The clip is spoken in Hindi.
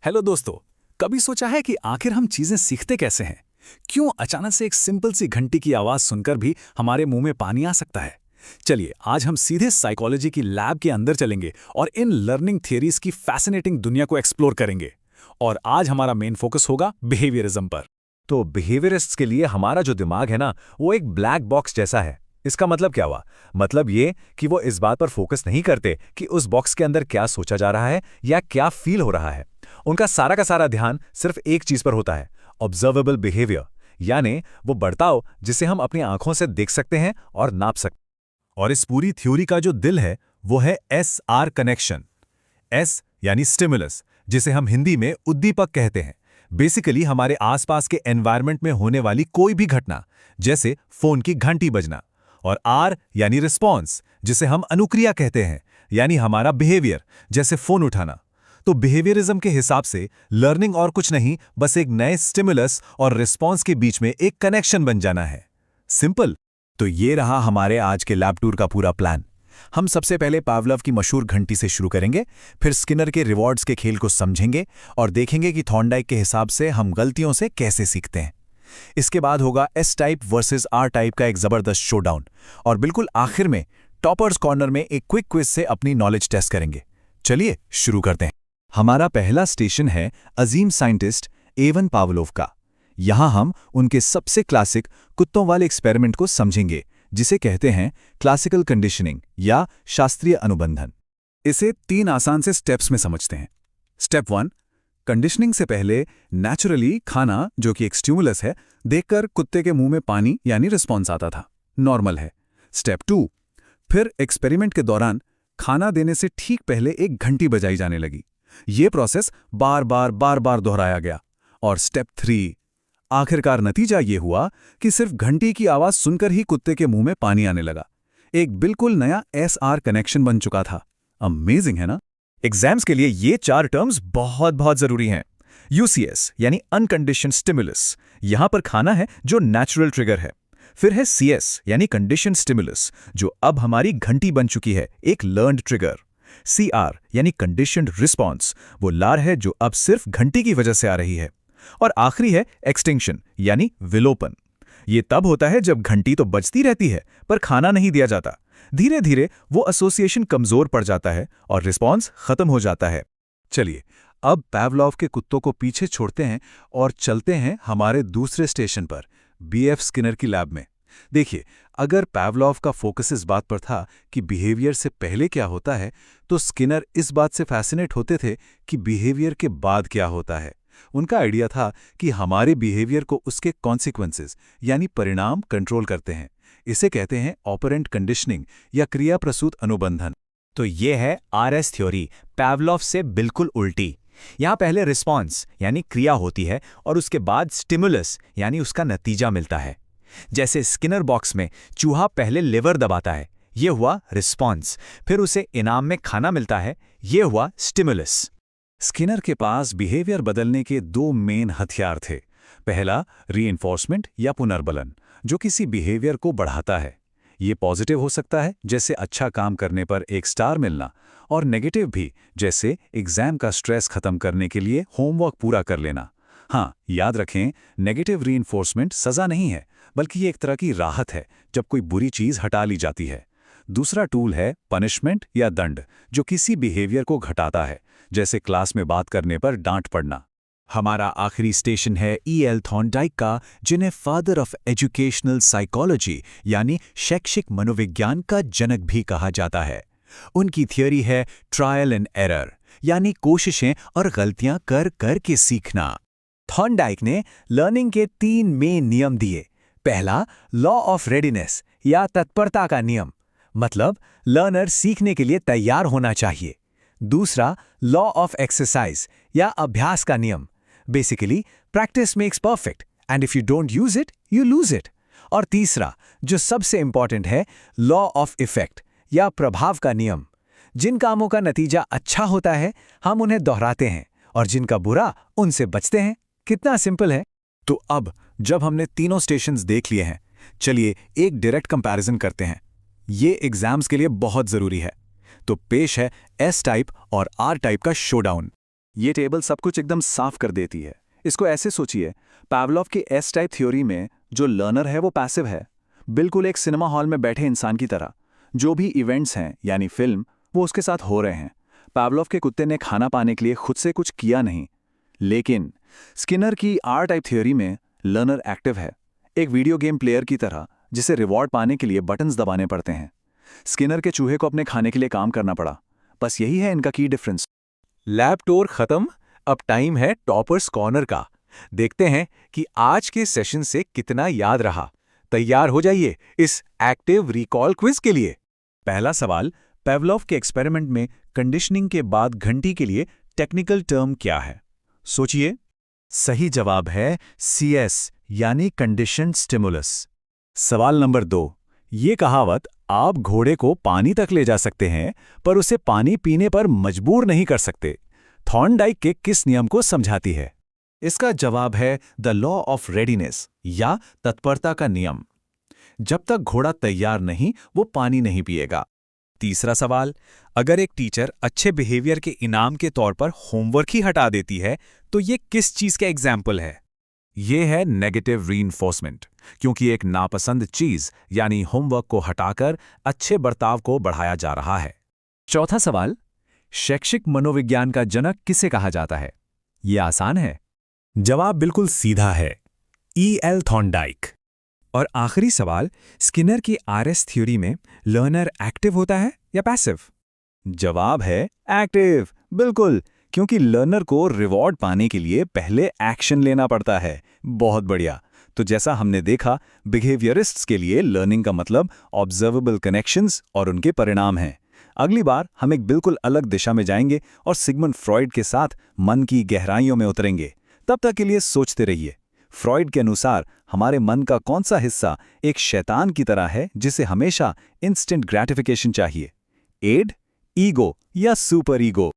हेलो दोस्तों। कभी सोचा है कि आखिर हम चीजें सीखते कैसे हैं? क्यों अचानक से एक सिंपल सी घंटी की आवाज सुनकर भी हमारे मुंह में पानी आ सकता है? चलिए आज हम सीधे साइकोलॉजी की लैब के अंदर चलेंगे और इन लर्निंग थियरीज की फैसिनेटिंग दुनिया को एक्सप्लोर करेंगे। और आज हमारा मेन फोकस होगा बिहेवियरिज्म पर। तो बिहेवियरिस्ट्स के लिए हमारा जो दिमाग है ना, वो एक ब्लैक बॉक्स जैसा है। इसका मतलब क्या हुआ? मतलब ये कि वो इस बात पर फोकस नहीं करते कि उस बॉक्स के अंदर क्या सोचा जा रहा है या क्या फील हो रहा है। उनका सारा का सारा ध्यान सिर्फ एक चीज पर होता है, ऑब्जर्वेबल बिहेवियर, यानी वो बर्ताव जिसे हम अपनी आंखों से देख सकते हैं और नाप सकते हैं। और इस पूरी थ्योरी का जो दिल है वो है SR कनेक्शन। S यानी स्टिमुलस, जिसे हम हिंदी में उद्दीपक कहते हैं। बेसिकली हमारे आसपास के एनवायरनमेंट में होने वाली कोई भी घटना, जैसे फोन की घंटी बजना। और R यानी रिस्पॉन्स, जिसे हम अनुक्रिया कहते हैं, यानी हमारा बिहेवियर, जैसे फोन उठाना। तो बिहेवियरिज्म के हिसाब से लर्निंग और कुछ नहीं, बस एक नए स्टिमुलस और रिस्पॉन्स के बीच में एक कनेक्शन बन जाना है। सिंपल। तो ये रहा हमारे आज के लैब टूर का पूरा प्लान। हम सबसे पहले पावलोव की मशहूर घंटी से शुरू करेंगे, फिर स्किनर के रिवॉर्ड्स के खेल को समझेंगे और देखेंगे कि थॉर्नडाइक के हिसाब से हम गलतियों से कैसे सीखते हैं। इसके बाद होगा S type versus R type का एक जबरदस्त शोडाउन। और बिल्कुल आखिर में टॉपर्स कॉर्नर में एक क्विक क्विज से अपनी नॉलेज टेस्ट करेंगे। चलिए शुरू करते हैं। हमारा पहला स्टेशन है अजीम साइंटिस्ट एवन पावलोव का। यहां हम उनके सबसे क्लासिक कुत्तों वाले एक्सपेरिमेंट को समझेंगे, जिसे कहते हैं क्लासिकल कंडीशनिंग या शास्त्रीय अनुबंधन। इसे 3 आसान से स्टेप्स में समझते हैं। स्टेप 1, कंडीशनिंग से पहले नेचुरली खाना, जो कि एक स्टिमुलस है, देखकर कुत्ते के मुंह में पानी यानी रिस्पॉन्स आता था, नॉर्मल है। स्टेप 2, फिर एक्सपेरिमेंट के दौरान खाना देने से ठीक पहले एक घंटी बजाई जाने लगी। ये प्रोसेस बार बार दोहराया गया। और स्टेप 3, आखिरकार नतीजा ये हुआ कि सिर्फ घंटी की आवाज सुनकर ही कुत्ते के मुंह में पानी आने लगा। एक बिल्कुल नया SR कनेक्शन बन चुका था। अमेजिंग है ना? एग्जाम्स के लिए ये 4 टर्म्स बहुत जरूरी हैं। UCS यानी अनकंडीशन्ड स्टिमुलस, यहां पर खाना है जो नेचुरल ट्रिगर है। फिर है CS यानी कंडीशन्ड स्टिमुलस, जो अब हमारी घंटी बन चुकी है, एक लर्न्ड ट्रिगर। CR यानी कंडीशन्ड रिस्पॉन्स, वो लार है जो अब सिर्फ घंटी की वजह से आ रही है। और आखिरी है एक्सटिंक्शन यानी विलोपन। ये तब होता है जब घंटी तो बजती रहती है पर खाना नहीं दिया जाता। धीरे धीरे वो एसोसिएशन कमजोर पड़ जाता है और रिस्पॉन्स खत्म हो जाता है। चलिए अब पावलोव के कुत्तों को पीछे छोड़ते हैं और चलते हैं हमारे दूसरे स्टेशन पर, BF स्किनर की लैब में। देखिए, अगर पावलोव का फोकस इस बात पर था कि बिहेवियर से पहले क्या होता है, तो स्किनर इस बात से फैसिनेट होते थे कि बिहेवियर के बाद क्या होता है। उनका आइडिया था कि हमारे बिहेवियर को उसके कॉन्सिक्वेंसेस यानी परिणाम कंट्रोल करते हैं। इसे कहते हैं ऑपरेंट कंडीशनिंग या क्रिया प्रसूत अनुबंधन। तो ये है RS थ्योरी, पावलोव से बिल्कुल उल्टी। यहाँ पहले रिस्पॉन्स यानी क्रिया होती है और उसके बाद स्टिमुलस यानी उसका नतीजा मिलता है। जैसे स्किनर बॉक्स में चूहा पहले लिवर दबाता है, ये हुआ रिस्पॉन्स। फिर उसे इनाम में खाना मिलता है, ये हुआ स्टिमुलस। स्किनर के पास बिहेवियर बदलने के 2 मेन हथियार थे। पहला रीइंफोर्समेंट या पुनर्बलन, जो किसी बिहेवियर को बढ़ाता है। ये पॉजिटिव हो सकता है, जैसे अच्छा काम करने पर एक स्टार मिलना, और नेगेटिव भी, जैसे एग्जाम का स्ट्रेस खत्म करने के लिए होमवर्क पूरा कर लेना। हाँ, याद रखें, नेगेटिव रीइंफोर्समेंट सजा नहीं है, बल्कि ये एक तरह की राहत है जब कोई बुरी चीज हटा ली जाती है। दूसरा टूल है पनिशमेंट या दंड, जो किसी बिहेवियर को घटाता है, जैसे क्लास में बात करने पर डांट पड़ना। हमारा आखिरी स्टेशन है EL थॉर्नडाइक का, जिन्हें फादर ऑफ एजुकेशनल साइकोलॉजी यानी शैक्षिक मनोविज्ञान का जनक भी कहा जाता है। उनकी थियोरी है ट्रायल एंड एरर, यानी कोशिशें और गलतियां कर कर के सीखना। थॉर्नडाइक ने लर्निंग के 3 मेन नियम दिए। पहला, लॉ ऑफ रेडीनेस या तत्परता का नियम, मतलब लर्नर सीखने के लिए तैयार होना चाहिए। दूसरा, लॉ ऑफ एक्सरसाइज या अभ्यास का नियम, basically practice makes perfect and if you don't use it you lose it. और तीसरा, जो सबसे इंपॉर्टेंट है, लॉ ऑफ इफेक्ट या प्रभाव का नियम। जिन कामों का नतीजा अच्छा होता है हम उन्हें दोहराते हैं और जिनका बुरा उनसे बचते हैं। कितना सिंपल है। तो अब जब हमने तीनों स्टेशंस देख लिए हैं, चलिए एक डायरेक्ट कंपैरिजन करते हैं। ये एग्जाम्स के लिए बहुत जरूरी है। तो पेश है S टाइप और R टाइप का शोडाउन। ये टेबल सब कुछ एकदम साफ कर देती है। इसको ऐसे सोचिए, पावलोव की एस टाइप थ्योरी में जो लर्नर है वो पैसिव है, बिल्कुल एक सिनेमा हॉल में बैठे इंसान की तरह। जो भी इवेंट्स हैं यानी फिल्म, वो उसके साथ हो रहे हैं। पावलोव के कुत्ते ने खाना पाने के लिए खुद से कुछ किया नहीं। लेकिन स्किनर की आर टाइप थ्योरी में लर्नर एक्टिव है, एक वीडियो गेम प्लेयर की तरह जिसे रिवॉर्ड पाने के लिए बटन्स दबाने पड़ते हैं। स्किनर के चूहे को अपने खाने के लिए काम करना पड़ा। बस यही है इनका की डिफरेंस। लैब टूर खत्म, अब टाइम है टॉपर्स कॉर्नर का। देखते हैं कि आज के सेशन से कितना याद रहा। तैयार हो जाइए इस एक्टिव रिकॉल क्विज के लिए। पहला सवाल, पावलोव के एक्सपेरिमेंट में कंडीशनिंग के बाद घंटी के लिए टेक्निकल टर्म क्या है? सोचिए। सही जवाब है CS यानी कंडीशन्ड स्टिमुलस। सवाल नंबर 2, ये कहावत आप घोड़े को पानी तक ले जा सकते हैं पर उसे पानी पीने पर मजबूर नहीं कर सकते, थॉर्नडाइक के किस नियम को समझाती है? इसका जवाब है द लॉ ऑफ रेडीनेस या तत्परता का नियम। जब तक घोड़ा तैयार नहीं, वो पानी नहीं पिएगा। तीसरा सवाल, अगर एक टीचर अच्छे बिहेवियर के इनाम के तौर पर होमवर्क ही हटा देती है तो ये किस चीज का एग्जाम्पल है? ये है नेगेटिव रीइंफोर्समेंट, क्योंकि एक नापसंद चीज यानी होमवर्क को हटाकर अच्छे बर्ताव को बढ़ाया जा रहा है। चौथा सवाल, शैक्षिक मनोविज्ञान का जनक किसे कहा जाता है? ये आसान है, जवाब बिल्कुल सीधा है, E.L. थॉर्नडाइक। और आखिरी सवाल, स्किनर की RS थ्योरी में लर्नर एक्टिव होता है या पैसिव? जवाब है एक्टिव, बिल्कुल, क्योंकि लर्नर को रिवॉर्ड पाने के लिए पहले एक्शन लेना पड़ता है। बहुत बढ़िया। तो जैसा हमने देखा, बिहेवियरिस्ट्स के लिए लर्निंग का मतलब ऑब्जर्वेबल कनेक्शंस और उनके परिणाम हैं। अगली बार हम एक बिल्कुल अलग दिशा में जाएंगे और सिगमंड फ्रॉइड के साथ मन की गहराइयों में उतरेंगे। तब तक के लिए सोचते रहिए, फ्रॉइड के अनुसार हमारे मन का कौन सा हिस्सा एक शैतान की तरह है जिसे हमेशा इंस्टेंट ग्रैटिफिकेशन चाहिए? एड, ईगो या सुपर ईगो?